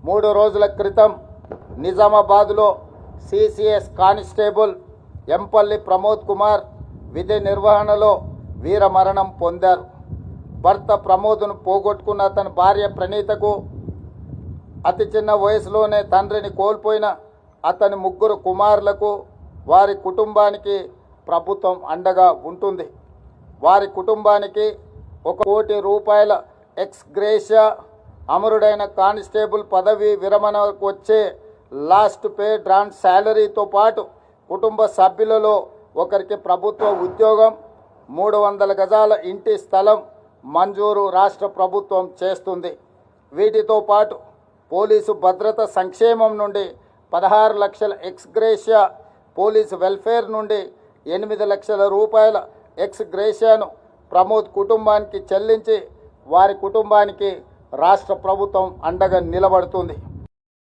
3 రోజుల క్రితం నిజామాబాద్లో సిసిఎస్ కానిస్టేబుల్ ఎంపల్లి ప్రమోద్ కుమార్ విధి నిర్వహణలో వీరమరణం పొందారు. భర్త ప్రమోద్ను పోగొట్టుకున్న అతని భార్య ప్రణీతకు అతి చిన్న వయసులోనే తండ్రిని కోల్పోయిన అతని 3 కుమారులకు వారి కుటుంబానికి ప్రభుత్వం అండగా ఉంటుంది. వారి కుటుంబానికి 1 కోటి రూపాయల ఎక్స్ గ్రేషియా, అమరుడైన కానిస్టేబుల్ పదవి విరమణకు వచ్చే లాస్ట్ పే డ్రాన్ శాలరీతో పాటు కుటుంబ సభ్యులలో ఒకరికి ప్రభుత్వ ఉద్యోగం, 300 గజాల ఇంటి స్థలం మంజూరు రాష్ట్ర ప్రభుత్వం చేస్తుంది. వీటితో పాటు పోలీసు భద్రత సంక్షేమం నుండి 16 లక్షల ఎక్స్ గ్రేషియా, పోలీసు వెల్ఫేర్ నుండి 8 లక్షల రూపాయల ఎక్స్ గ్రేషియాను ప్రమోద్ కుటుంబానికి చెల్లించి వారి కుటుంబానికి రాష్ట్ర ప్రభుత్వం అండగా నిలబడుతుంది.